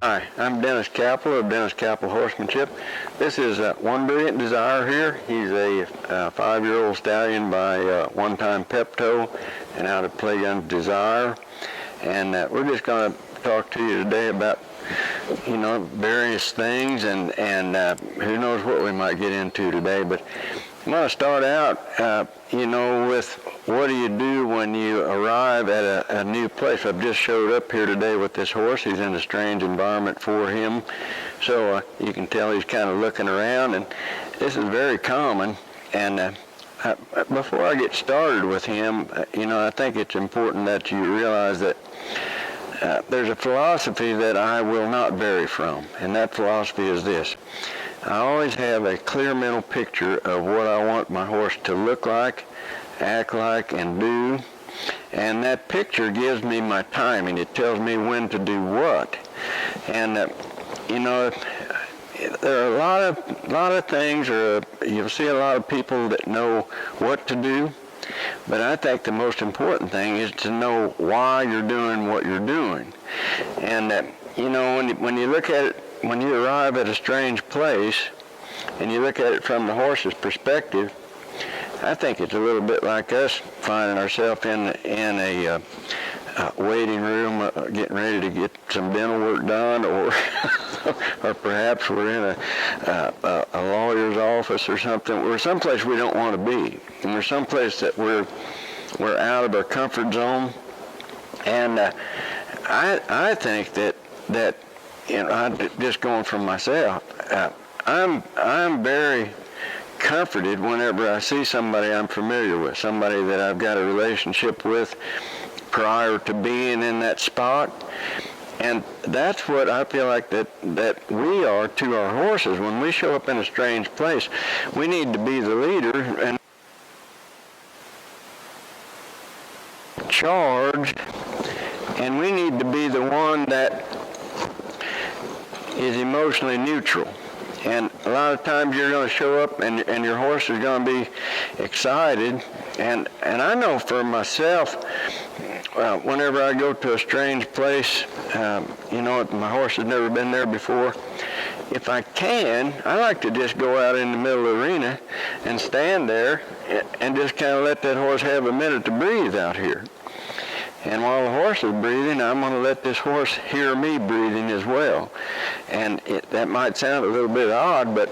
Hi, I'm Dennis Cappel of Dennis Cappel Horsemanship. This is One Brilliant Desire here. He's a 5-year-old stallion by one-time Pepto and out of Playgun Desire. And we're just going to talk to you today about, various things and who knows what we might get into today. But I'm going to start out, with what do you do when you arrive at a new place? I've just showed up here today with this horse. He's in a strange environment for him. So you can tell he's kind of looking around, and this is very common. And before I get started with him, I think it's important that you realize that there's a philosophy that I will not vary from, and that philosophy is this. I always have a clear mental picture of what I want my horse to look like, act like, and do, and that picture gives me my timing. It tells me when to do what. And there are a lot of things, or you'll see a lot of people that know what to do, but I think the most important thing is to know why you're doing what you're doing. And when you look at it, when you arrive at a strange place and you look at it from the horse's perspective, I think it's a little bit like us finding ourselves in a waiting room, getting ready to get some dental work done, or or perhaps we're in a lawyer's office or something. We're someplace we don't want to be, and we're someplace that we're out of our comfort zone. And I think that I'm just going from myself. I'm very comforted whenever I see somebody I'm familiar with, somebody that I've got a relationship with prior to being in that spot. And that's what I feel like that we are to our horses. When we show up in a strange place, we need to be the leader and charge, and we need to be the one that is emotionally neutral. And a lot of times you're going to show up and your horse is going to be excited. And I know for myself, whenever I go to a strange place, my horse has never been there before, if I can, I like to just go out in the middle of the arena and stand there and just kind of let that horse have a minute to breathe out here. And while the horse is breathing, I'm going to let this horse hear me breathing as well. And that might sound a little bit odd, but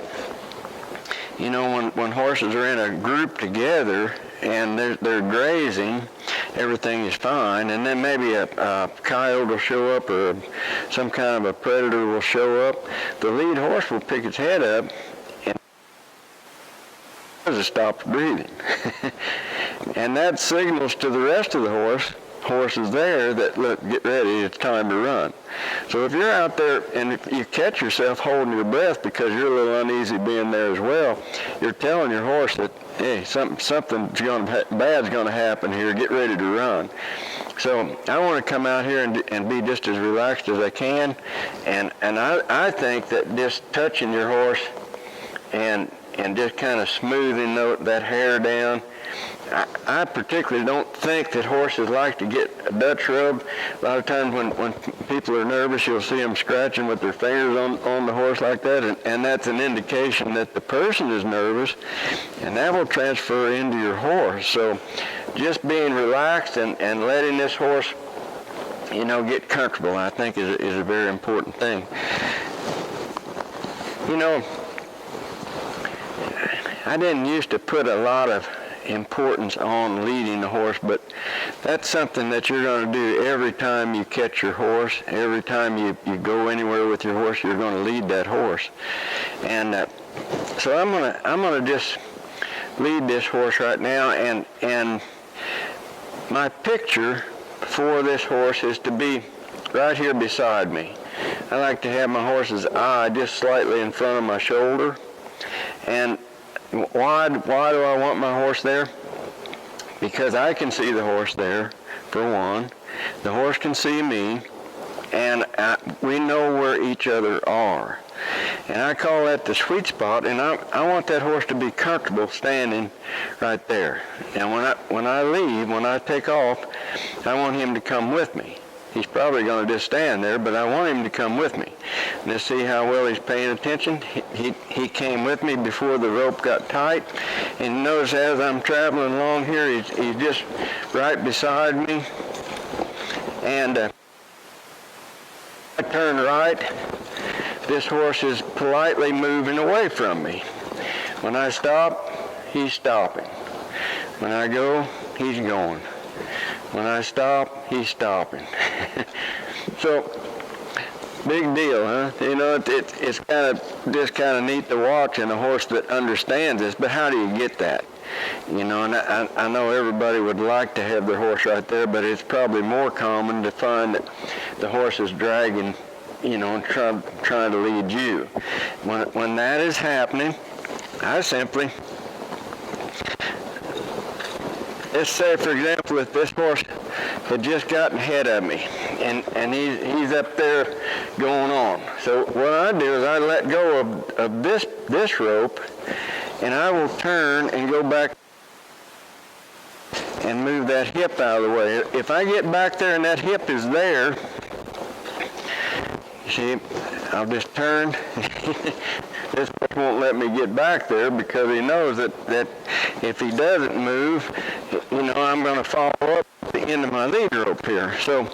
when horses are in a group together and they're grazing, everything is fine. And then maybe a coyote will show up, or some kind of a predator will show up. The lead horse will pick its head up and it stops breathing. And that signals to the rest of the horses there that, look, get ready, it's time to run. So if you're out there and if you catch yourself holding your breath because you're a little uneasy being there as well, you're telling your horse that, hey, something's bad's going to happen here, get ready to run. So I want to come out here and be just as relaxed as I can, and I think that just touching your horse and just kind of smoothing that hair down, I particularly don't think that horses like to get a Dutch rub. A lot of times when people are nervous, you'll see them scratching with their fingers on the horse like that, and that's an indication that the person is nervous, and that will transfer into your horse. So just being relaxed and letting this horse, get comfortable, I think is a very important thing. I didn't used to put a lot of importance on leading the horse, but that's something that you're going to do every time you catch your horse. Every time you go anywhere with your horse, you're going to lead that horse. And so I'm going to just lead this horse right now, and my picture for this horse is to be right here beside me. I like to have my horse's eye just slightly in front of my shoulder. And why do I want my horse there? Because I can see the horse there, for one. The horse can see me, and we know where each other are. And I call that the sweet spot, and I want that horse to be comfortable standing right there. And when I leave, when I take off, I want him to come with me. He's probably going to just stand there, but I want him to come with me. Let's see how well he's paying attention. He came with me before the rope got tight, and notice as I'm traveling along here, he's just right beside me. And I turn right, this horse is politely moving away from me. When I stop, he's stopping. When I go, he's going. When I stop, he's stopping. So, big deal, huh? You know, it's kind of neat to watch in a horse that understands this, but how do you get that? You know, and I know everybody would like to have their horse right there, but it's probably more common to find that the horse is dragging, you know, and trying to lead you. When that is happening, I simply, let's say, for example, if this horse had just gotten ahead of me, and he's up there going on. So what I do is I let go of this rope, and I will turn and go back and move that hip out of the way. If I get back there and that hip is there, see, I'll just turn. This horse won't let me get back there because he knows that if he doesn't move, you know, I'm going to follow up at the end of my lead rope here. So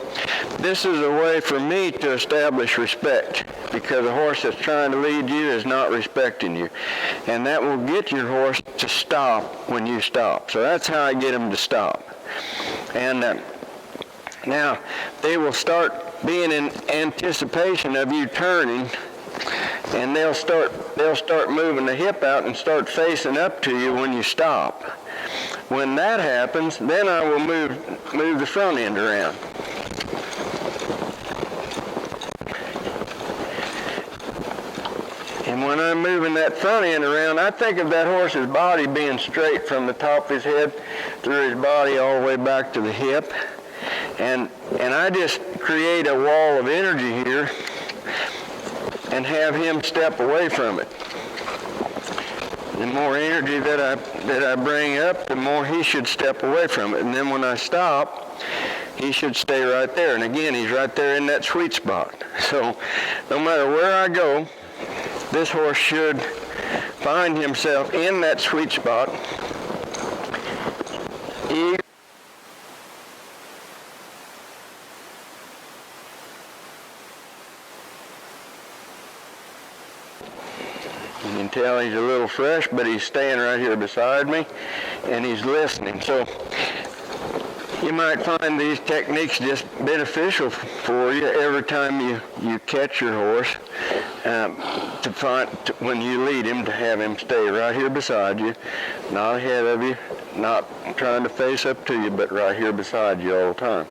this is a way for me to establish respect, because a horse that's trying to lead you is not respecting you. And that will get your horse to stop when you stop. So that's how I get him to stop. And now they will start being in anticipation of you turning, and they'll start moving the hip out and start facing up to you when you stop. When that happens, then I will move the front end around. And when I'm moving that front end around, I think of that horse's body being straight from the top of his head through his body all the way back to the hip. And I just create a wall of energy here and have him step away from it. The more energy that I bring up, the more he should step away from it. And then when I stop, he should stay right there. And again, he's right there in that sweet spot. So no matter where I go, this horse should find himself in that sweet spot. You can tell he's a little fresh, but he's staying right here beside me, and he's listening. So you might find these techniques just beneficial for you every time you catch your horse, when you lead him, to have him stay right here beside you, not ahead of you, not trying to face up to you, but right here beside you all the time.